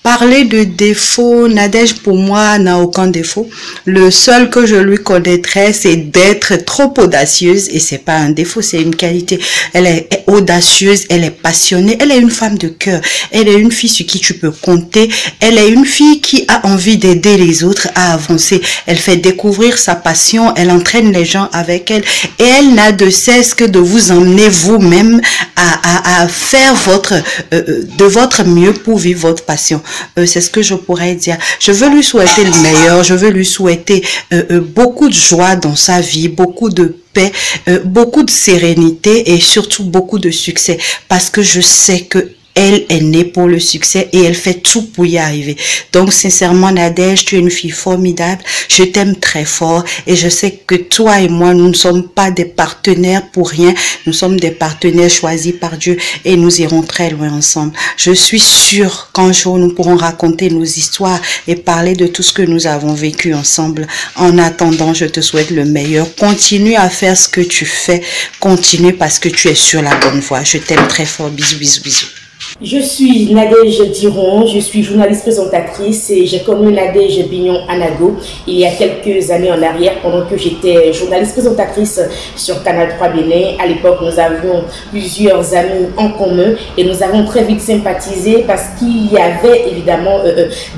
Parler de défaut, Nadège pour moi n'a aucun défaut. Le seul que je lui connaîtrais, c'est d'être trop audacieuse, et c'est pas un défaut, c'est une qualité. Elle est audacieuse, elle est passionnée, elle est une femme de cœur, elle est une fille sur qui tu peux compter, elle est une fille qui a envie d'aider les autres à avancer. Elle fait découvrir sa passion, elle entraîne les gens avec elle, et elle n'a de cesse que de vous emmener vous-même à faire de votre mieux pour vivre votre passion. C'est ce que je pourrais dire. Je veux lui souhaiter le meilleur, je veux lui souhaiter beaucoup de joie dans sa vie, beaucoup de paix, beaucoup de sérénité et surtout beaucoup de succès, parce que je sais que elle est née pour le succès et elle fait tout pour y arriver. Donc sincèrement Nadège, tu es une fille formidable, je t'aime très fort et je sais que toi et moi, nous ne sommes pas des partenaires pour rien, nous sommes des partenaires choisis par Dieu et nous irons très loin ensemble. Je suis sûre qu'un jour nous pourrons raconter nos histoires et parler de tout ce que nous avons vécu ensemble. En attendant, je te souhaite le meilleur. Continue à faire ce que tu fais, continue parce que tu es sur la bonne voie. Je t'aime très fort, bisous, bisous, bisous. Je suis Nadège Diron, je suis journaliste présentatrice et j'ai connu Nadège Bignon-Anago il y a quelques années en arrière pendant que j'étais journaliste présentatrice sur Canal 3 Bénin. À l'époque, nous avions plusieurs amis en commun et nous avons très vite sympathisé parce qu'il y avait évidemment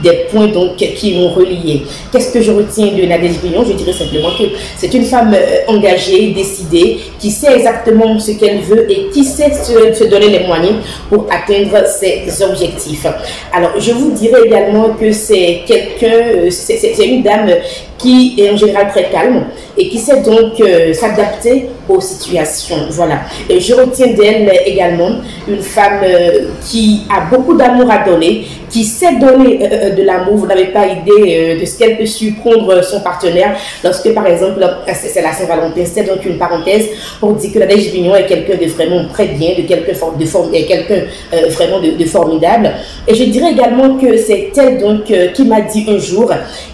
des points donc qui nous reliaient. Qu'est-ce que je retiens de Nadège Bignon? Je dirais simplement que c'est une femme engagée, décidée, qui sait exactement ce qu'elle veut et qui sait se donner les moyens pour atteindre ses objectifs. Alors, je vous dirais également que c'est quelqu'un, c'est une dame qui est en général très calme et qui sait donc s'adapter aux situations. Voilà. Et je retiens d'elle également une femme qui a beaucoup d'amour à donner, qui sait donner de l'amour. Vous n'avez pas idée de ce qu'elle peut surprendre son partenaire lorsque, par exemple, c'est la Saint-Valentin. C'est donc une parenthèse pour dire que Nadège Bignon est quelqu'un de vraiment très bien, de quelqu'un vraiment de formidable. Et je dirais également que c'est elle donc qui m'a dit un jour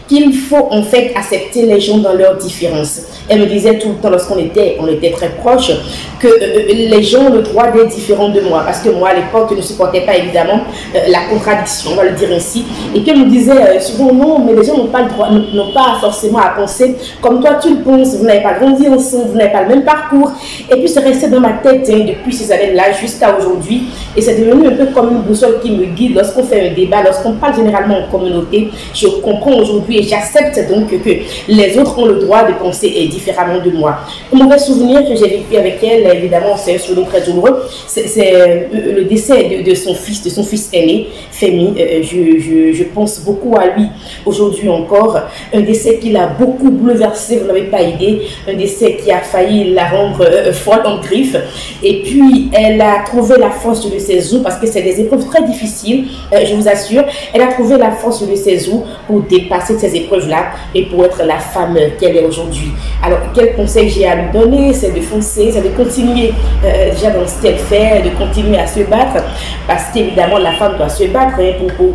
qu'il faut en fait accepter les gens dans leurs différences. Elle me disait tout le temps lorsqu'on était très proches que les gens ont le droit d'être différents de moi, parce que moi à l'époque je ne supportais pas évidemment la contradiction, on va le dire ainsi, et qu'elle me disait souvent non, mais les gens n'ont pas le droit, n'ont pas forcément à penser comme toi tu le penses, vous n'avez pas grandi ensemble, vous n'avez pas le même parcours, et puis c'est resté dans ma tête depuis ces années-là jusqu'à aujourd'hui, et c'est devenu un peu comme une boussole qui me guide lorsqu'on fait un débat, lorsqu'on parle généralement en communauté. Je comprends aujourd'hui et j'accepte donc que les autres ont le droit de penser différemment de moi. Un mauvais souvenir que j'ai vécu avec elle, évidemment, c'est un souvenir très douloureux. C'est le décès de son fils aîné, Femi. Je pense beaucoup à lui aujourd'hui encore. Un décès qui l'a beaucoup bouleversé, vous n'avez pas idée. Un décès qui a failli la rendre folle en griffes. Et puis, elle a trouvé la force de ses os, parce que c'est des épreuves très difficiles, je vous assure. Elle a trouvé la force de ses os pour dépasser ces épreuves-là et pour être la femme qu'elle est aujourd'hui. Alors, quel conseil j'ai à lui donner? C'est de foncer, c'est de continuer déjà dans ce qu'elle fait, de continuer à se battre, parce qu'évidemment, la femme doit se battre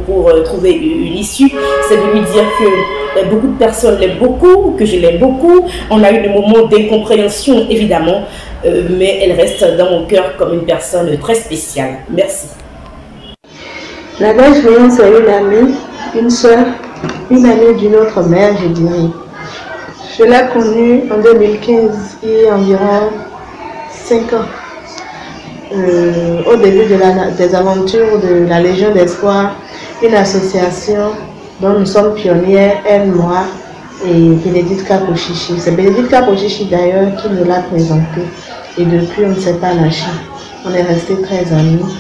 pour trouver une issue. C'est de lui dire que beaucoup de personnes l'aiment beaucoup, que je l'aime beaucoup. On a eu des moments d'incompréhension, évidemment, mais elle reste dans mon cœur comme une personne très spéciale. Merci. Nadège Bignon, c'est une amie, une sœur, une amie d'une autre mère, je dirais. Je l'ai connue en 2015, il y a environ 5 ans. Au début des aventures de la Légion d'Espoir, une association dont nous sommes pionnières, elle, moi et Bénédicte Kapochichi. C'est Bénédicte Kapochichi d'ailleurs qui nous l'a présenté. Et depuis, on ne s'est pas lâché. On est restés très amis.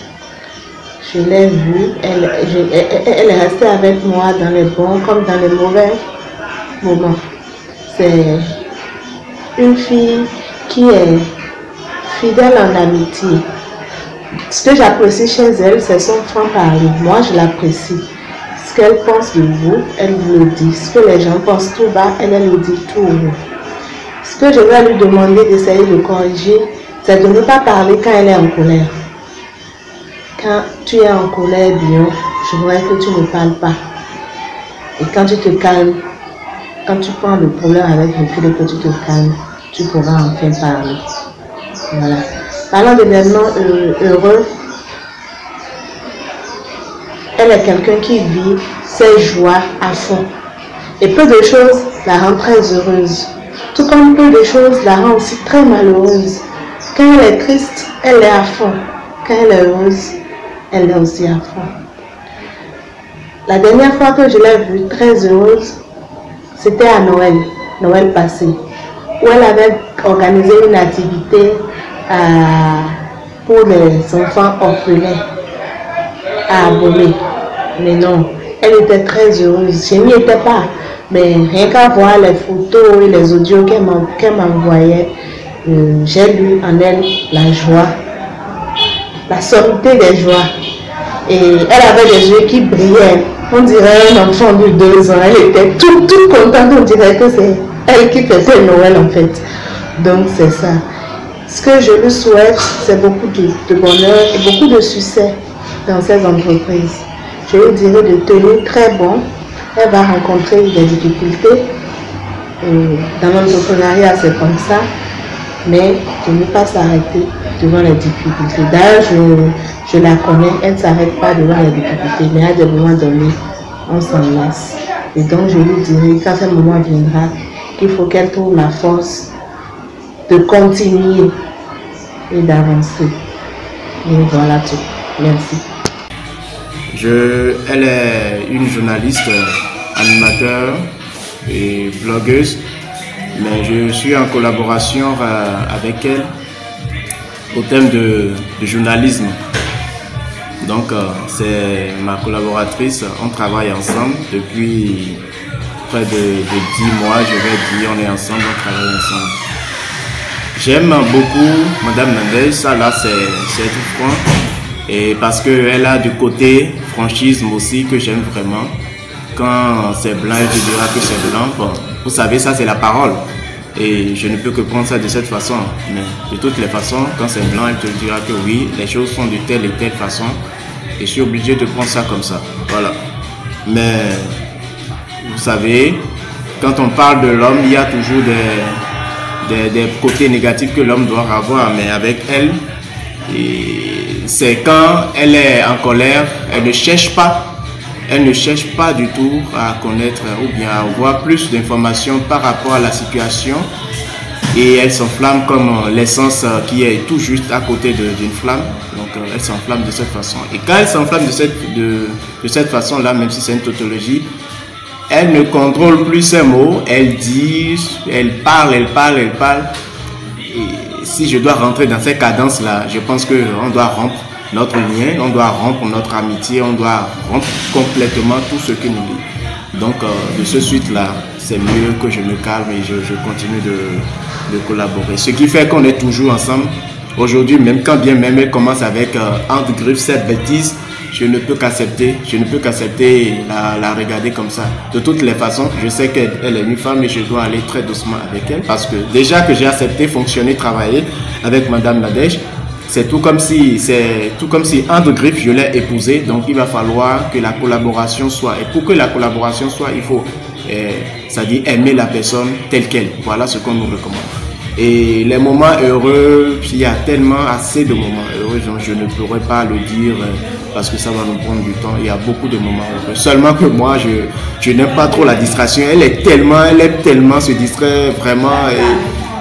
Je l'ai vue, elle est restée avec moi dans les bons comme dans les mauvais moments. C'est une fille qui est fidèle en amitié. Ce que j'apprécie chez elle, c'est son franc-parler. Moi, je l'apprécie. Ce qu'elle pense de vous, elle vous le dit. Ce que les gens pensent tout bas, elle le dit tout haut. Ce que je vais lui demander d'essayer de corriger, c'est de ne pas parler quand elle est en colère. Quand tu es en colère, bien, je voudrais que tu ne parles pas. Et quand tu te calmes, quand tu prends le problème avec recul et que tu te calmes, tu pourras enfin parler. Voilà. Parlant d'événements heureux, elle est quelqu'un qui vit ses joies à fond. Et peu de choses la rendent très heureuse. Tout comme peu de choses la rendent aussi très malheureuse. Quand elle est triste, elle est à fond. Quand elle est heureuse, elle est aussi à fond. La dernière fois que je l'ai vue très heureuse, c'était à Noël passé, où elle avait organisé une activité pour les enfants orphelins à Abomey. Mais non, elle était très heureuse. Je n'y étais pas, mais rien qu'à voir les photos et les audios qu'elle m'envoyait, j'ai lu en elle la joie, la sommité des joies. Et elle avait des yeux qui brillaient. On dirait un enfant de 2 ans. Elle était toute contente. On dirait que c'est elle qui fêtait Noël en fait. Donc c'est ça. Ce que je lui souhaite, c'est beaucoup de bonheur et beaucoup de succès dans ses entreprises. Je lui dirais de tenir très bon. Elle va rencontrer des difficultés. Dans l'entrepreneuriat, c'est comme ça. Mais de ne pas s'arrêter devant les difficultés. D'ailleurs, je la connais, elle ne s'arrête pas devant les difficultés, mais à des moments donnés, on s'en lasse. Et donc, je lui dirai, quand ce moment viendra, qu'il faut qu'elle trouve la force de continuer et d'avancer. Et voilà tout. Merci. Elle est une journaliste, animateur et blogueuse, mais je suis en collaboration avec elle au thème de journalisme. Donc c'est ma collaboratrice, on travaille ensemble depuis près de 10 mois, je vais dire, on est ensemble, on travaille ensemble. J'aime beaucoup Madame Nadège, ça là c'est tout franc, et parce qu'elle a du côté franchisme aussi que j'aime vraiment. Quand c'est blanc, elle te dira que c'est blanc. Bon, vous savez, ça c'est la parole. Et je ne peux que prendre ça de cette façon. Mais de toutes les façons, quand c'est blanc, elle te dira que oui, les choses sont de telle et telle façon. Et je suis obligé de prendre ça comme ça. Voilà. Mais vous savez, quand on parle de l'homme, il y a toujours des côtés négatifs que l'homme doit avoir. Mais avec elle, c'est quand elle est en colère, elle ne cherche pas. Elle ne cherche pas du tout à connaître ou bien à avoir plus d'informations par rapport à la situation, et elle s'enflamme comme l'essence qui est tout juste à côté d'une flamme. Donc elle s'enflamme de cette façon. Et quand elle s'enflamme de cette façon-là, même si c'est une tautologie, elle ne contrôle plus ses mots, elle dit, elle parle. Et si je dois rentrer dans ces cadences-là, je pense qu'on doit rompre notre lien, on doit rompre notre amitié, on doit rompre complètement tout ce qui nous lie. Donc de ce suite-là, c'est mieux que je me calme et je continue de collaborer. Ce qui fait qu'on est toujours ensemble. Aujourd'hui, même quand bien même elle commence avec entre griffes cette bêtise, je ne peux qu'accepter la regarder comme ça. De toutes les façons, je sais qu'elle est une femme et je dois aller très doucement avec elle, parce que déjà que j'ai accepté fonctionner, travailler avec Madame Nadège, c'est tout comme si entre griffes je l'ai épousée. Donc il va falloir que la collaboration soit, et pour que la collaboration soit, il faut c'est-à-dire aimer la personne telle qu'elle. Voilà ce qu'on nous recommande. Et les moments heureux, il y a tellement assez de moments heureux, donc je ne pourrais pas le dire parce que ça va nous prendre du temps. Il y a beaucoup de moments heureux. Seulement que moi, je n'aime pas trop la distraction. Elle est tellement se distraire vraiment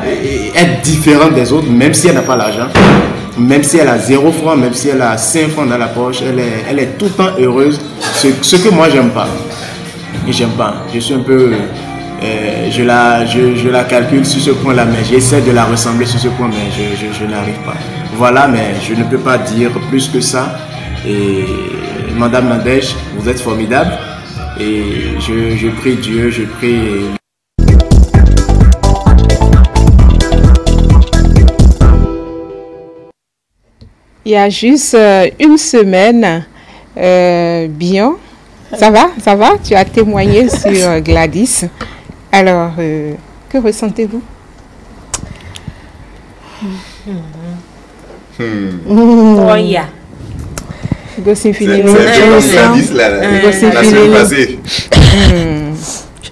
et être différente des autres, même si elle n'a pas l'argent, même si elle a 0 francs, même si elle a 5 francs dans la poche, elle est tout le temps heureuse. Ce que moi j'aime pas. Et j'aime pas. Je suis un peu... je la calcule sur ce point-là, mais j'essaie de la ressembler sur ce point, mais je n'arrive pas. Voilà, mais je ne peux pas dire plus que ça. Et Madame Nadège, vous êtes formidable. Et je prie Dieu, je prie... Il y a juste une semaine, bien, ça va, tu as témoigné sur Gladys. Alors, que ressentez-vous? Oh, yeah. Je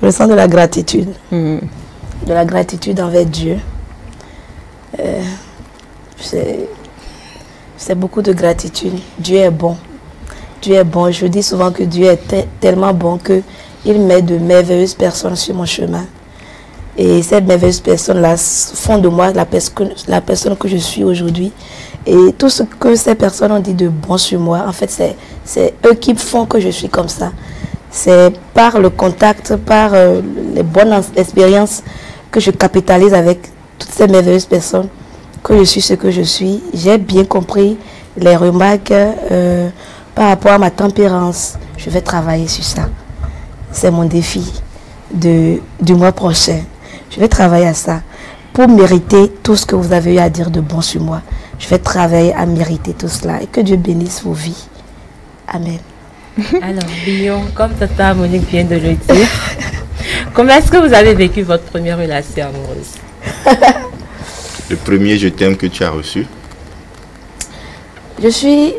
ressens de la gratitude. De la gratitude envers Dieu. C'est beaucoup de gratitude. Dieu est bon. Dieu est bon. Je dis souvent que Dieu est tellement bon qu'il met de merveilleuses personnes sur mon chemin. Et ces merveilleuses personnes-là font de moi la personne que je suis aujourd'hui. Et tout ce que ces personnes ont dit de bon sur moi, en fait, c'est eux qui font que je suis comme ça. C'est par le contact, par les bonnes expériences que je capitalise avec toutes ces merveilleuses personnes que je suis ce que je suis. J'ai bien compris les remarques par rapport à ma tempérance. Je vais travailler sur ça. C'est mon défi du mois prochain. Je vais travailler à ça pour mériter tout ce que vous avez eu à dire de bon sur moi. Je vais travailler à mériter tout cela et que Dieu bénisse vos vies. Amen. Alors, Billon, comme Tata Monique vient de le dire, comment est-ce que vous avez vécu votre première relation amoureuse? Le premier je t'aime que tu as reçu? Je suis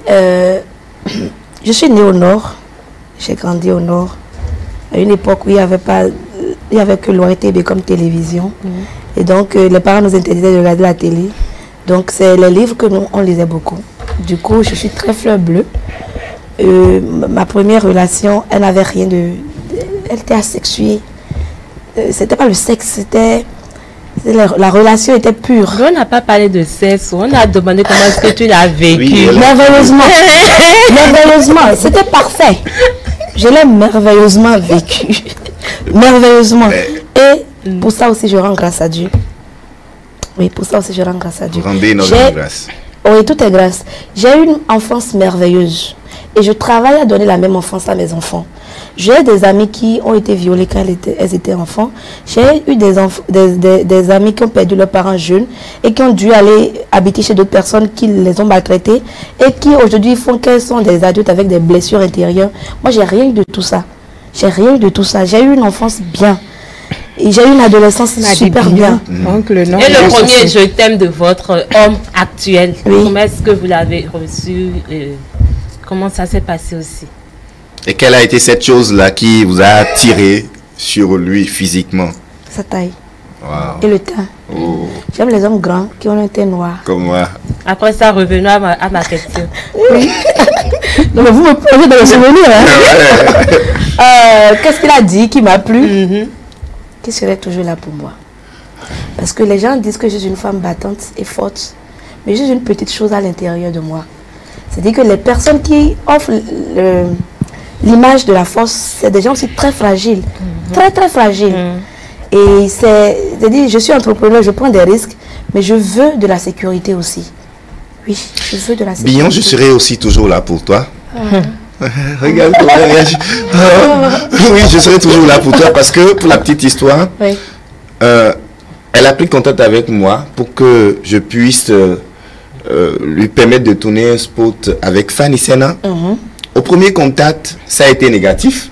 née au Nord. J'ai grandi au Nord. À une époque où il n'y avait que l'ORTB comme télévision. Et donc, les parents nous interdisaient de regarder la télé. Donc, c'est les livres que nous, on lisait beaucoup. Du coup, je suis très fleur bleue. Ma première relation, elle n'avait rien de... Elle était asexuée. C'était pas le sexe, c'était... La relation était pure. On n'a pas parlé de sexe, on a demandé comment est-ce que tu l'as vécu. Oui, merveilleusement. Merveilleusement, c'était parfait. Je l'ai merveilleusement vécu. Merveilleusement. Et pour ça aussi, je rends grâce à Dieu. Oui, pour ça aussi, je rends grâce à Dieu. Rendez énormément grâce. Oui, tout est grâce. J'ai eu une enfance merveilleuse. Et je travaille à donner la même enfance à mes enfants. J'ai des amis qui ont été violés quand elles étaient enfants. J'ai eu des amis qui ont perdu leurs parents jeunes et qui ont dû aller habiter chez d'autres personnes qui les ont maltraitées et qui aujourd'hui font qu'elles sont des adultes avec des blessures intérieures. Moi, j'ai rien eu de tout ça. J'ai rien eu de tout ça. J'ai eu une enfance bien. Et j'ai eu une adolescence super bien. Donc, et le premier je t'aime de votre homme actuel, comment est-ce que vous l'avez reçu? Comment ça s'est passé aussi? Et quelle a été cette chose-là qui vous a attiré sur lui physiquement? Sa taille. Wow. Et le teint. Oh. J'aime les hommes grands qui ont un teint noir. Comme moi. Après ça, revenons à ma question. Oui. Non, mais vous me plongez dans le souvenir. Hein? Qu'est-ce qu'il a dit qui m'a plu? Qui serait toujours là pour moi? Parce que les gens disent que je suis une femme battante et forte. Mais je suis une petite chose à l'intérieur de moi. C'est-à-dire que les personnes qui offrent l'image de la force, c'est des gens aussi très fragiles. Très, très fragiles. Et c'est-à-dire, je suis entrepreneur, je prends des risques, mais je veux de la sécurité aussi. Oui, je veux de la sécurité. Bien, je serai aussi toujours là pour toi. Regarde comment elle réagit. Oui, je serai toujours là pour toi parce que, pour la petite histoire, elle a pris contact avec moi pour que je puisse lui permettre de tourner un spot avec Fanny Sena. Au premier contact, ça a été négatif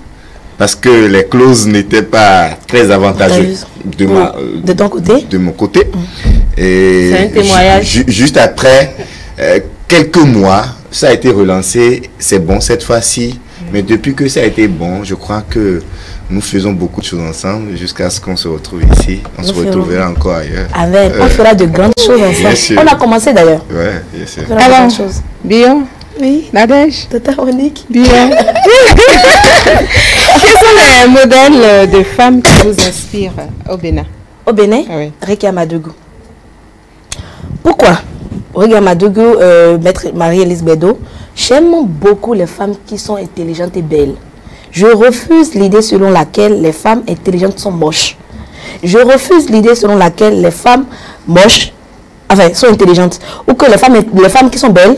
parce que les clauses n'étaient pas très avantageuses de ton côté, de mon côté. Et c'est un témoignage. Juste après quelques mois, ça a été relancé. C'est bon cette fois-ci. Mais depuis que ça a été bon, je crois que nous faisons beaucoup de choses ensemble jusqu'à ce qu'on se retrouve ici. On se retrouvera encore ailleurs. Amen. On fera de grandes choses ensemble. On a commencé d'ailleurs. Ouais, bien sûr. Alors, Bion, Oui. Nadège? Tata Monique. Bien. Quels sont les modèles de femmes qui vous inspirent au Bénin? Au Bénin? Oui. Rekia Madougou. Pourquoi? Rekia Madougou, maître Marie-Élise Bédo, j'aime beaucoup les femmes qui sont intelligentes et belles. Je refuse l'idée selon laquelle les femmes intelligentes sont moches. Je refuse l'idée selon laquelle les femmes moches, enfin, sont intelligentes. Ou que les femmes qui sont belles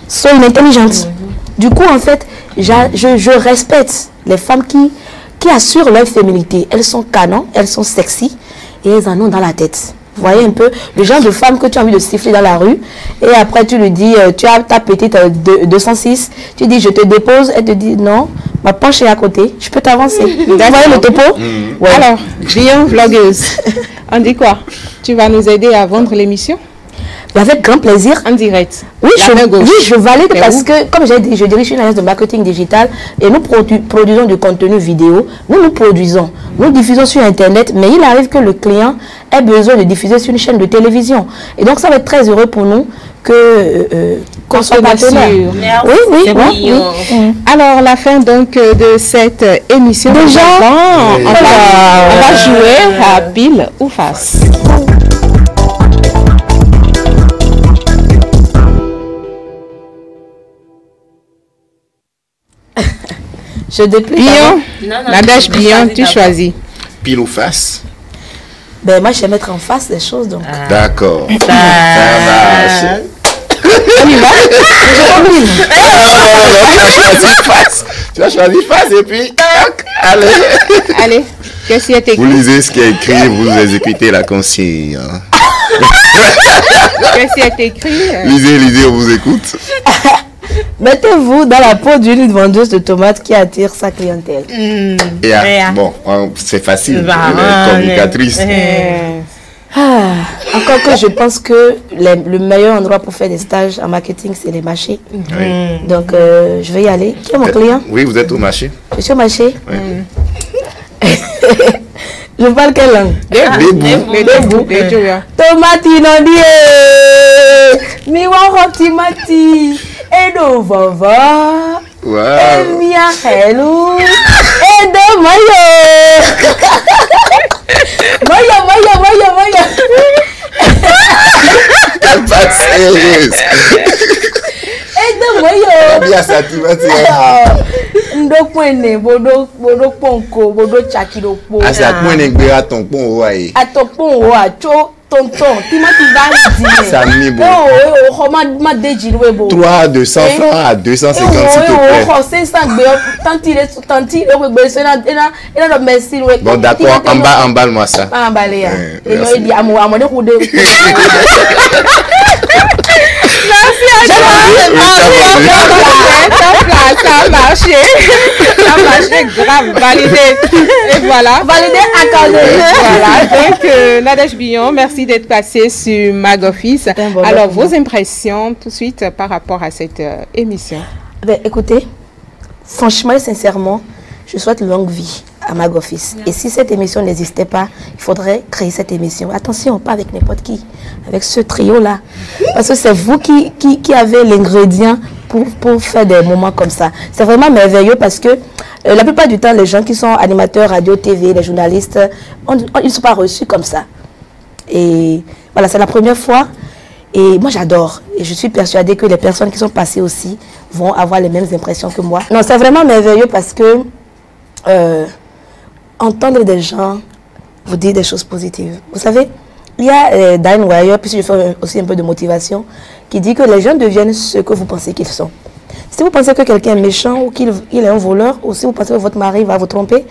sont inintelligentes. Du coup, en fait, je respecte les femmes qui assurent leur féminité. Elles sont canons, elles sont sexy et elles en ont dans la tête. Vous voyez un peu le genre de femme que tu as envie de siffler dans la rue et après tu lui dis, tu as ta petite 206, tu dis je te dépose, elle te dit non, ma poche est à côté, je peux t'avancer. Vous voyez le topo? Ouais. Alors, Bion, vlogueuse, on dit quoi? Tu vas nous aider à vendre l'émission? Avec grand plaisir. En direct. Oui, je valide parce que, comme j'ai dit, je dirige une agence de marketing digital et nous produisons du contenu vidéo. Nous produisons, nous diffusons sur Internet, mais il arrive que le client ait besoin de diffuser sur une chaîne de télévision. Et donc, ça va être très heureux pour nous qu'on soit partenaire. Oui. Alors, la fin donc de cette émission. Déjà, on va jouer à pile ou face. Je déplie. Bion, Nadège Bion, tu choisis. Pile ou face? Ben moi, je vais mettre en face les choses. Donc. D'accord. Ça marche. On y va? Tu as choisi face et puis... Allez. Qu'est-ce qui est écrit? Vous lisez ce qui est écrit, vous exécutez la consigne. Qu'est-ce qui est écrit? Lisez, on vous écoute. Mettez-vous dans la peau d'une vendeuse de tomates qui attire sa clientèle. Bon, c'est facile. Communicatrice. Encore que je pense que le meilleur endroit pour faire des stages en marketing, c'est les marchés. Oui. Donc, je vais y aller. Qui est mon client? Oui, vous êtes au marché. Je suis au marché. Oui. Je parle quelle langue? Debout. Tomati non die. Mi wa timati. Edo vava. Wow. Emia hello. Edo mayo. Mayo. T'es pas sérieuse. Edo mayo. Bien ça, tu vas dire. Ndokpene bodo ponko bodo chakiropo. Ah, c'est à point n'égbéra ton pont ouais. À ton pont ouais, cho tonton, timati va ça mi bon. Oh, ma dejiwe bo. 200 francs à 250 s'il te plaît. Oh, 500 tanti bon d'accord, emballe-moi ça. Emballe ya. Et moi il dit amone kude. Merci à toi. Ça a marché. Ça a marché grave. Validé. Et voilà. Validé, accordé. Voilà. Donc, Nadège Bion, merci d'être passé sur Mag Office. Alors, vos impressions tout de suite par rapport à cette émission? Écoutez, franchement et sincèrement, je souhaite longue vie à Mag Office. Et si cette émission n'existait pas, il faudrait créer cette émission. Attention, pas avec n'importe qui, avec ce trio-là. Parce que c'est vous qui avez l'ingrédient pour faire des moments comme ça. C'est vraiment merveilleux parce que la plupart du temps, les gens qui sont animateurs radio, TV, les journalistes, ils ne sont pas reçus comme ça. Et voilà, c'est la première fois. Et moi, j'adore. Et je suis persuadée que les personnes qui sont passées aussi vont avoir les mêmes impressions que moi. Non, c'est vraiment merveilleux parce que entendre des gens vous dire des choses positives. Vous savez, il y a Dan Wire, puisque je fais aussi un peu de motivation, qui dit que les gens deviennent ce que vous pensez qu'ils sont. Si vous pensez que quelqu'un est méchant ou qu'il est un voleur, ou si vous pensez que votre mari va vous tromper,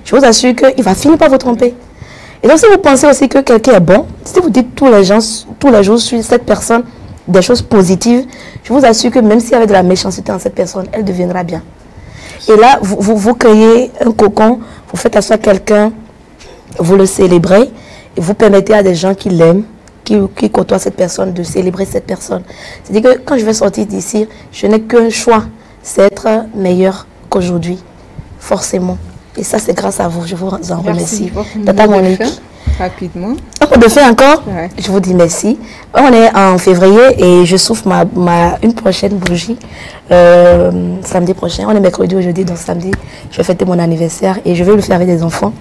je vous assure qu'il va finir par vous tromper. Et donc si vous pensez aussi que quelqu'un est bon, si vous dites tous les jours sur cette personne des choses positives, je vous assure que même s'il y avait de la méchanceté en cette personne, elle deviendra bien. Et là, vous créez un cocon, vous faites asseoir quelqu'un, vous le célébrez, et vous permettez à des gens qui l'aiment, qui côtoient cette personne, de célébrer cette personne. C'est-à-dire que quand je vais sortir d'ici, je n'ai qu'un choix, c'est être meilleur qu'aujourd'hui, forcément. Et ça, c'est grâce à vous, je vous en remercie. Tata Monique. Rapidement. On le fait encore. Ouais. Je vous dis merci. On est en février et je souffle une prochaine bougie samedi prochain. On est mercredi aujourd'hui, donc samedi, je vais fêter mon anniversaire et je vais le faire avec des enfants.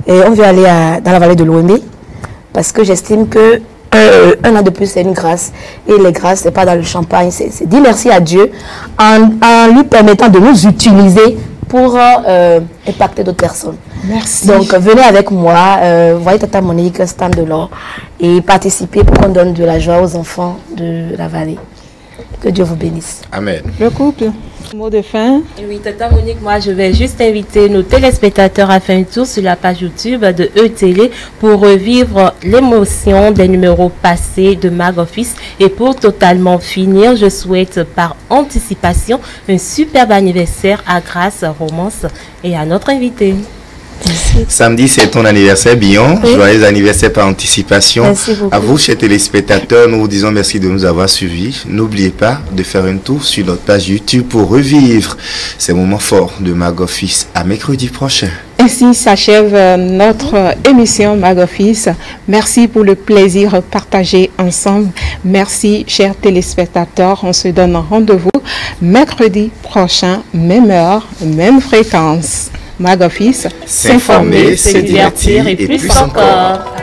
Et on veut aller dans la vallée de l'Ouémé parce que j'estime que un an de plus, c'est une grâce. Et les grâces, ce n'est pas dans le champagne. C'est dire merci à Dieu en lui permettant de nous utiliser pour impacter d'autres personnes. Merci. Donc, venez avec moi, voyez Tata Monique, stand de l'or, et participez pour qu'on donne de la joie aux enfants de la vallée. Que Dieu vous bénisse. Amen. Le couple, mot de fin. Et oui, Tata Monique, moi je vais juste inviter nos téléspectateurs à faire un tour sur la page YouTube de E-Télé pour revivre l'émotion des numéros passés de Mag Office. Et pour totalement finir, je souhaite par anticipation un superbe anniversaire à Grace Romance et à notre invité. Samedi, c'est ton anniversaire, Bion. Oui. Joyeux anniversaire par anticipation. Merci beaucoup. À vous, chers téléspectateurs, nous vous disons merci de nous avoir suivis. N'oubliez pas de faire un tour sur notre page YouTube pour revivre ces moments forts de Mag Office. À mercredi prochain. Ainsi s'achève notre émission Mag Office. Merci pour le plaisir partagé ensemble. Merci, chers téléspectateurs. On se donne rendez-vous mercredi prochain, même heure, même fréquence. Mag Office, s'informer, se divertir et plus encore.